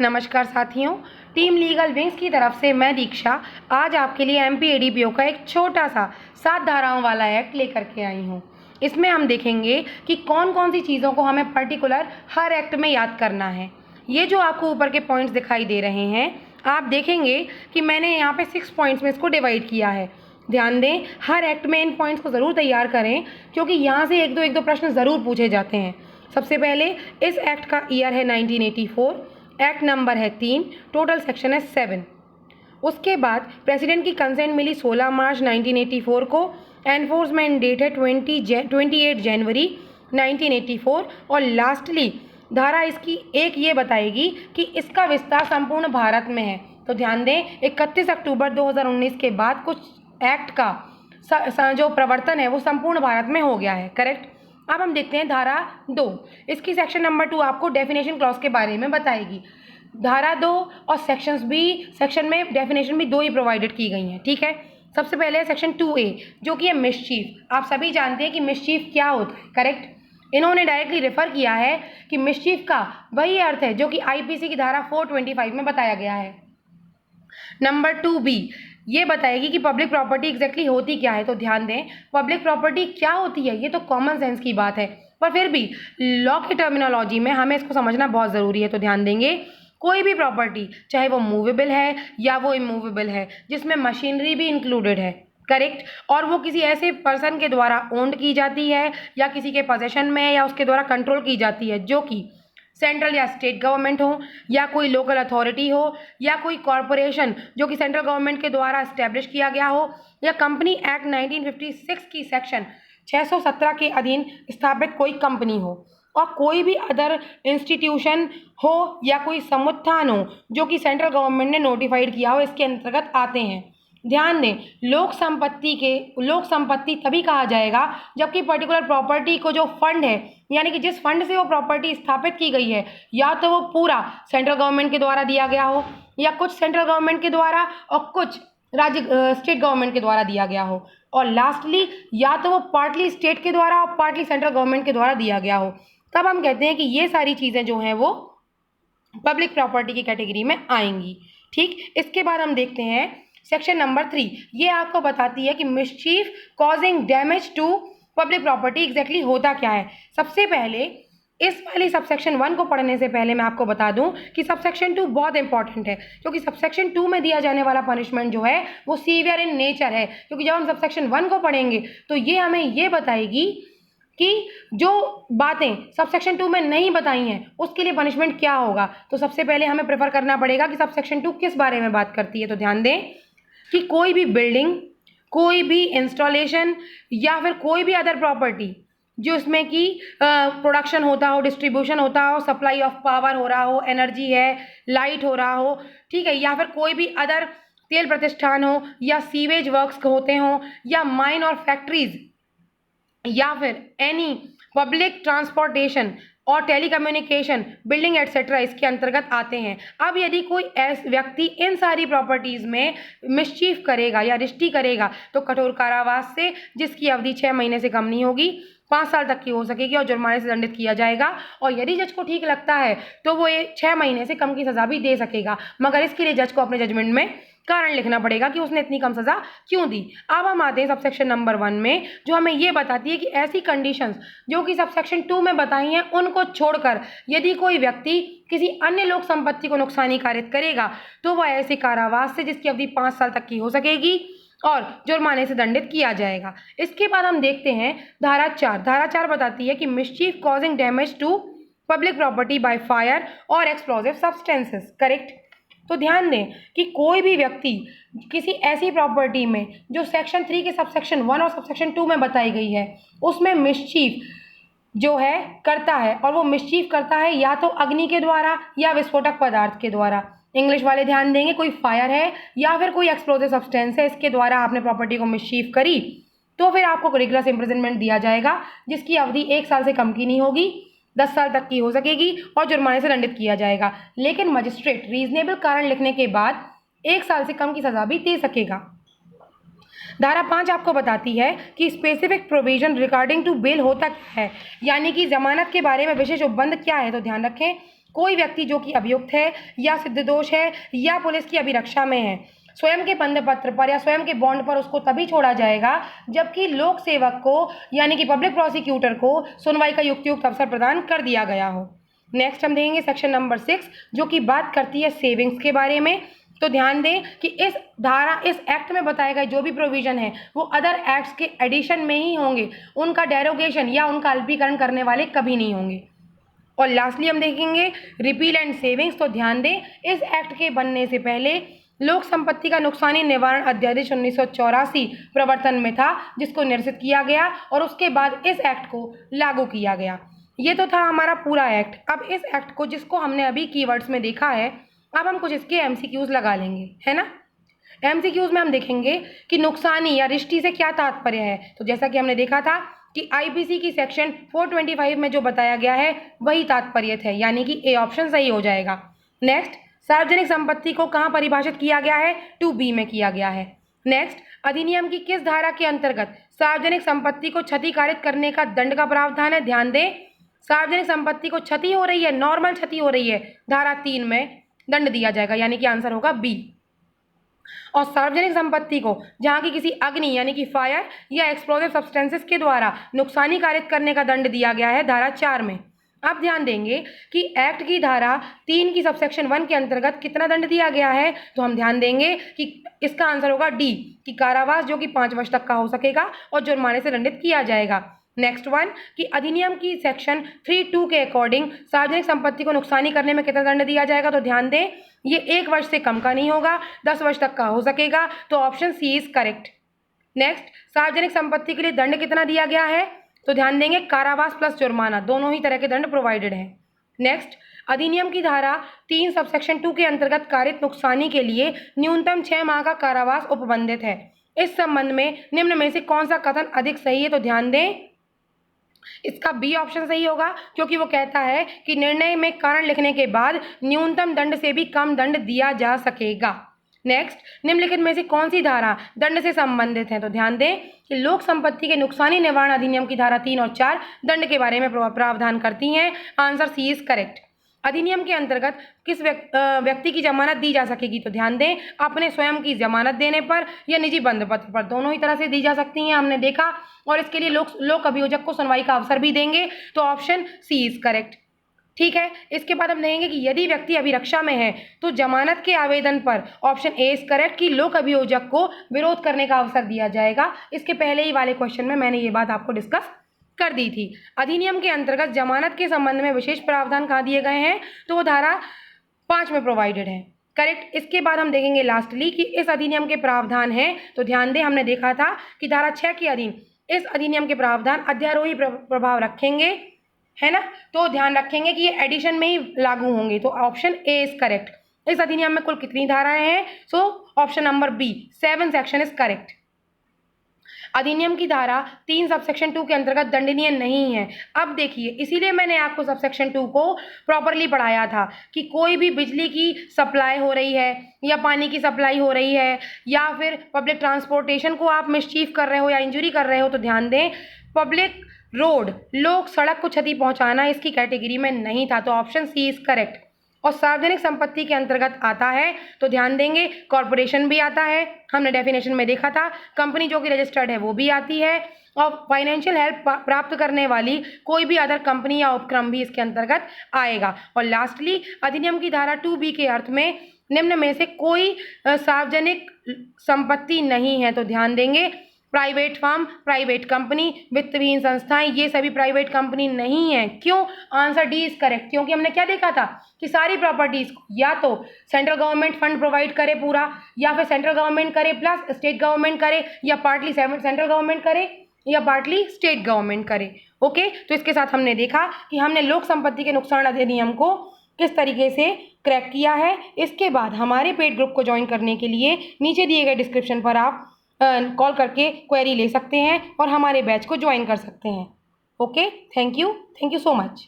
नमस्कार साथियों, team legal wings की तरफ से मैं दीक्षा आज आपके लिए एमपीएडीपीओ का एक छोटा सा 7 धाराओं वाला एक्ट लेकर के आई हूँ। इसमें हम देखेंगे कि कौन कौन सी चीज़ों को हमें पर्टिकुलर हर एक्ट में याद करना है। ये जो आपको ऊपर के पॉइंट्स दिखाई दे रहे हैं, आप देखेंगे कि मैंने यहाँ पे 6 पॉइंट्स में इसको डिवाइड किया है। ध्यान दें, हर एक्ट में इन पॉइंट्स को ज़रूर तैयार करें क्योंकि यहाँ से एक दो प्रश्न ज़रूर पूछे जाते हैं। सबसे पहले इस एक्ट का ईयर है 1984, एक्ट नंबर है 3, टोटल सेक्शन है 7। उसके बाद प्रेसिडेंट की कंसेंट मिली 16 मार्च 1984 को, एनफोर्समेंट डेट है 28 जनवरी 1984 और लास्टली धारा इसकी एक ये बताएगी कि इसका विस्तार संपूर्ण भारत में है। तो ध्यान दें, 31 अक्टूबर 2019 के बाद कुछ एक्ट का जो प्रवर्तन है वो संपूर्ण भारत में हो गया है। करेक्ट। अब हम देखते हैं धारा 2। इसकी सेक्शन नंबर 2 आपको डेफिनेशन क्लॉज के बारे में बताएगी। धारा 2 और सेक्शन में डेफिनेशन भी 2 ही प्रोवाइडेड की गई हैं। ठीक है। सबसे पहले सेक्शन 2A जो कि है मिसचीफ। आप सभी जानते हैं कि मिसचीफ क्या होता है। करेक्ट। इन्होंने डायरेक्टली रेफर किया है कि मिसचीफ का वही अर्थ है जो कि आईपीसी की धारा 425 में बताया गया है। नंबर 2B ये बताएगी कि पब्लिक प्रॉपर्टी एग्जैक्टली होती क्या है। तो ध्यान दें, पब्लिक प्रॉपर्टी क्या होती है ये तो कॉमन सेंस की बात है, पर फिर भी लॉ की टर्मिनोलॉजी में हमें इसको समझना बहुत ज़रूरी है। तो ध्यान देंगे, कोई भी प्रॉपर्टी चाहे वो मूवेबल है या वो इमूवेबल है जिसमें मशीनरी भी इंक्लूडेड है। करेक्ट। और वो किसी ऐसे पर्सन के द्वारा ओन्ड की जाती है या किसी के पोजेशन में या उसके द्वारा कंट्रोल की जाती है, जो कि सेंट्रल या स्टेट गवर्नमेंट हो या कोई लोकल अथॉरिटी हो या कोई कॉरपोरेशन जो कि सेंट्रल गवर्नमेंट के द्वारा इस्टेब्लिश किया गया हो या कंपनी एक्ट 1956 की सेक्शन 617 के अधीन स्थापित कोई कंपनी हो और कोई भी अदर इंस्टीट्यूशन हो या कोई समुत्थान हो जो कि सेंट्रल गवर्नमेंट ने नोटिफाइड किया हो, इसके अंतर्गत आते हैं। ध्यान दें, लोक संपत्ति तभी कहा जाएगा जबकि पर्टिकुलर प्रॉपर्टी को जो फंड है, यानी कि जिस फंड से वो प्रॉपर्टी स्थापित की गई है, या तो वो पूरा सेंट्रल गवर्नमेंट के द्वारा दिया गया हो या कुछ सेंट्रल गवर्नमेंट के द्वारा और कुछ स्टेट गवर्नमेंट के द्वारा दिया गया हो, और लास्टली या तो वो पार्टली स्टेट के द्वारा और पार्टली सेंट्रल गवर्नमेंट के द्वारा दिया गया हो। तब हम कहते हैं कि ये सारी चीज़ें जो हैं वो पब्लिक प्रॉपर्टी की कैटेगरी में आएंगी। ठीक। इसके बाद हम देखते हैं सेक्शन नंबर 3। ये आपको बताती है कि mischief causing damage to public property exactly होता क्या है। सबसे पहले इस वाली सबसेक्शन 1 को पढ़ने से पहले मैं आपको बता दूं कि सबसेक्शन 2 बहुत इंपॉर्टेंट है क्योंकि सबसेक्शन 2 में दिया जाने वाला पनिशमेंट जो है वो सीवियर इन नेचर है। क्योंकि जब हम सबसेक्शन 1 को पढ़ेंगे तो ये हमें ये बताएगी कि जो बातें सबसेक्शन 2 में नहीं बताई हैं उसके लिए पनिशमेंट क्या होगा। तो सबसे पहले हमें प्रेफर करना पड़ेगा कि सबसेक्शन 2 किस बारे में बात करती है। तो ध्यान दें कि कोई भी बिल्डिंग, कोई भी इंस्टॉलेशन या फिर कोई भी अदर प्रॉपर्टी जो इसमें कि प्रोडक्शन होता हो, डिस्ट्रीब्यूशन होता हो, सप्लाई ऑफ पावर हो रहा हो, एनर्जी है, लाइट हो रहा हो, ठीक है, या फिर कोई भी अदर तेल प्रतिष्ठान हो या सीवेज वर्क्स होते हों या माइन और फैक्ट्रीज या फिर एनी पब्लिक ट्रांसपोर्टेशन और टेलीकम्युनिकेशन बिल्डिंग एटसेट्रा इसके अंतर्गत आते हैं। अब यदि कोई ऐसा व्यक्ति इन सारी प्रॉपर्टीज़ में मिसचीफ करेगा या रिश्ती करेगा तो कठोर कारावास से, जिसकी अवधि 6 महीने से कम नहीं होगी, 5 साल तक की हो सकेगी और जुर्माने से दंडित किया जाएगा। और यदि जज को ठीक लगता है तो वो ये 6 महीने से कम की सज़ा भी दे सकेगा, मगर इसके लिए जज को अपने जजमेंट में कारण लिखना पड़ेगा कि उसने इतनी कम सज़ा क्यों दी। अब हम आते हैं सबसेक्शन नंबर 1 में, जो हमें ये बताती है कि ऐसी कंडीशंस जो कि सबसेक्शन 2 में बताई हैं उनको छोड़कर यदि कोई व्यक्ति किसी अन्य लोक संपत्ति को नुकसानी कारित करेगा तो वह ऐसे कारावास से, जिसकी अवधि 5 साल तक की हो सकेगी, और जुर्माने से दंडित किया जाएगा। इसके बाद हम देखते हैं धारा 4। धारा 4 बताती है कि mischief causing damage to public property by fire और एक्सप्लोजिव सब्सटेंसेस। करेक्ट। तो ध्यान दें कि कोई भी व्यक्ति किसी ऐसी प्रॉपर्टी में जो सेक्शन 3 के सबसेक्शन 1 और सबसेक्शन 2 में बताई गई है उसमें मिसचीफ जो है करता है, और वो मिसचीफ करता है या तो अग्नि के द्वारा या विस्फोटक पदार्थ के द्वारा। इंग्लिश वाले ध्यान देंगे, कोई फायर है या फिर कोई एक्सप्लोजिव सब्सटेंस है, इसके द्वारा आपने प्रॉपर्टी को मिसचीफ करी तो फिर आपको रिगुलर इम्प्रिजनमेंट दिया जाएगा, जिसकी अवधि 1 साल से कम की नहीं होगी, 10 साल तक की हो सकेगी और जुर्माने से दंडित किया जाएगा। लेकिन मजिस्ट्रेट रीजनेबल कारण लिखने के बाद 1 साल से कम की सज़ा भी दे सकेगा। धारा 5 आपको बताती है कि specific provision regarding to bail होता क्या है, यानी कि जमानत के बारे में विशेष उपबंध क्या है। तो ध्यान रखें, कोई व्यक्ति जो कि अभियुक्त है या सिद्ध दोष है या पुलिस की अभिरक्षा में है, स्वयं के बंध पत्र पर या स्वयं के बॉन्ड पर उसको तभी छोड़ा जाएगा जबकि लोक सेवक को यानी कि पब्लिक प्रोसिक्यूटर को सुनवाई का युक्तियुक्त अवसर प्रदान कर दिया गया हो। नेक्स्ट हम देखेंगे सेक्शन नंबर 6 जो कि बात करती है सेविंग्स के बारे में। तो ध्यान दें कि इस एक्ट में बताए गए जो भी प्रोविजन है वो अदर एक्ट्स के एडिशन में ही होंगे, उनका डेरोगेशन या उनका अल्पीकरण करने वाले कभी नहीं होंगे। और लास्टली हम देखेंगे रिपील एंड सेविंग्स। तो ध्यान दें इस एक्ट के बनने से पहले लोक संपत्ति का नुकसानी निवारण अध्यादेश 1984 प्रवर्तन में था जिसको निरसित किया गया और उसके बाद इस एक्ट को लागू किया गया। ये तो था हमारा पूरा एक्ट। अब इस एक्ट को जिसको हमने अभी कीवर्ड्स में देखा है, अब हम कुछ इसके एमसीक्यूज लगा लेंगे, है ना। एमसीक्यूज में हम देखेंगे कि नुकसानी या रिष्टि से क्या तात्पर्य है। तो जैसा कि हमने देखा था कि आईपीसी की सेक्शन 425 में जो बताया गया है वही तात्पर्य है, यानी कि ए ऑप्शन सही हो जाएगा। नेक्स्ट, सार्वजनिक संपत्ति को कहाँ परिभाषित किया गया है, 2B में किया गया है। नेक्स्ट, अधिनियम की किस धारा के अंतर्गत सार्वजनिक संपत्ति को क्षतिकारित करने का दंड का प्रावधान है। ध्यान दें सार्वजनिक संपत्ति को क्षति हो रही है, नॉर्मल क्षति हो रही है, धारा 3 में दंड दिया जाएगा, यानी कि आंसर होगा बी। और सार्वजनिक संपत्ति को जहां की किसी अग्नि यानी कि फायर या एक्सप्लोसिव सब्सटेंसेस के द्वारा नुकसानी कारित करने का दंड दिया गया है धारा 4 में। अब ध्यान देंगे कि एक्ट की धारा 3 की सबसेक्शन 1 के अंतर्गत कितना दंड दिया गया है। तो हम ध्यान देंगे कि इसका आंसर होगा डी कि कारावास जो कि 5 वर्ष तक का हो सकेगा और जुर्माने से दंडित किया जाएगा। नेक्स्ट वन कि अधिनियम की सेक्शन 3(2) के अकॉर्डिंग सार्वजनिक संपत्ति को नुकसानी करने में कितना दंड दिया जाएगा। तो ध्यान दें ये 1 वर्ष से कम का नहीं होगा, 10 वर्ष तक का हो सकेगा। तो option C is correct. Next, सार्वजनिक संपत्ति के लिए दंड कितना दिया गया है। तो ध्यान देंगे कारावास प्लस जुर्माना, दोनों ही तरह के दंड प्रोवाइडेड है। नेक्स्ट, अधिनियम की धारा 3 सबसेक्शन 2 के अंतर्गत कारित नुकसानी के लिए न्यूनतम 6 माह का कारावास उपबंधित है। इस संबंध में निम्न में से कौन सा कथन अधिक सही है। तो ध्यान दें इसका बी ऑप्शन सही होगा क्योंकि वो कहता है कि निर्णय में कारण लिखने के बाद न्यूनतम दंड से भी कम दंड दिया जा सकेगा। नेक्स्ट, निम्नलिखित में से कौन सी धारा दंड से संबंधित है। तो ध्यान दें कि लोक संपत्ति के नुकसानी निवारण अधिनियम की धारा 3 और 4 दंड के बारे में प्रावधान करती हैं। Answer C is correct. अधिनियम के अंतर्गत किस व्यक्ति की जमानत दी जा सकेगी। तो ध्यान दें अपने स्वयं की जमानत देने पर या निजी बंध पत्र पर, दोनों ही तरह से दी जा सकती हैं, हमने देखा। और इसके लिए लोक अभियोजक को सुनवाई का अवसर भी देंगे। तो ऑप्शन सी इज करेक्ट। ठीक है, इसके बाद हम देखेंगे कि यदि व्यक्ति अभिरक्षा में है तो जमानत के आवेदन पर ऑप्शन ए इज करेक्ट कि लोक अभियोजक को विरोध करने का अवसर दिया जाएगा। इसके पहले ही वाले क्वेश्चन में मैंने ये बात आपको डिस्कस कर दी थी। अधिनियम के अंतर्गत जमानत के संबंध में विशेष प्रावधान कहाँ दिए गए हैं। तो वो धारा 5 में प्रोवाइडेड है। करेक्ट। इसके बाद हम देखेंगे लास्टली कि इस अधिनियम के प्रावधान हैं। तो ध्यान दें हमने देखा था कि धारा 6 के अधीन इस अधिनियम के प्रावधान अध्यारोही प्रभाव रखेंगे, है ना। तो ध्यान रखेंगे कि ये एडिशन में ही लागू होंगे। तो ऑप्शन ए इज करेक्ट। इस अधिनियम में कुल कितनी धाराएं हैं। So option number B 7 section is correct. अधिनियम की धारा 3 सबसेक्शन 2 के अंतर्गत दंडनीय नहीं है। अब देखिए इसीलिए मैंने आपको सबसेक्शन 2 को प्रॉपरली पढ़ाया था कि कोई भी बिजली की सप्लाई हो रही है या पानी की सप्लाई हो रही है या फिर पब्लिक ट्रांसपोर्टेशन को आप मिसचीफ कर रहे हो या इंजुरी कर रहे हो, तो ध्यान दें पब्लिक रोड लोक सड़क को क्षति पहुंचाना इसकी कैटेगरी में नहीं था। तो ऑप्शन सी इज करेक्ट। और सार्वजनिक संपत्ति के अंतर्गत आता है तो ध्यान देंगे कॉरपोरेशन भी आता है, हमने डेफिनेशन में देखा था। कंपनी जो कि रजिस्टर्ड है वो भी आती है और फाइनेंशियल हेल्प प्राप्त करने वाली कोई भी अदर कंपनी या उपक्रम भी इसके अंतर्गत आएगा। और लास्टली अधिनियम की धारा 2B के अर्थ में निम्न में से कोई सार्वजनिक संपत्ति नहीं है। तो ध्यान देंगे प्राइवेट फर्म, प्राइवेट कंपनी, वित्तविहीन संस्थाएं, ये सभी प्राइवेट कंपनी नहीं है। क्यों। Answer D is correct. क्योंकि हमने क्या देखा था कि सारी प्रॉपर्टीज या तो सेंट्रल गवर्नमेंट फंड प्रोवाइड करे पूरा, या फिर सेंट्रल गवर्नमेंट करे प्लस स्टेट गवर्नमेंट करे, या पार्टली सेंट्रल गवर्नमेंट करे या पार्टली स्टेट गवर्नमेंट करे। ओके, तो इसके साथ हमने देखा कि हमने लोक संपत्ति के नुकसान अधिनियम को किस तरीके से क्रैक किया है। इसके बाद हमारे पेड ग्रुप को ज्वाइन करने के लिए नीचे दिए गए डिस्क्रिप्शन पर आप कॉल करके क्वेरी ले सकते हैं और हमारे बैच को ज्वाइन कर सकते हैं। Okay, thank you so much.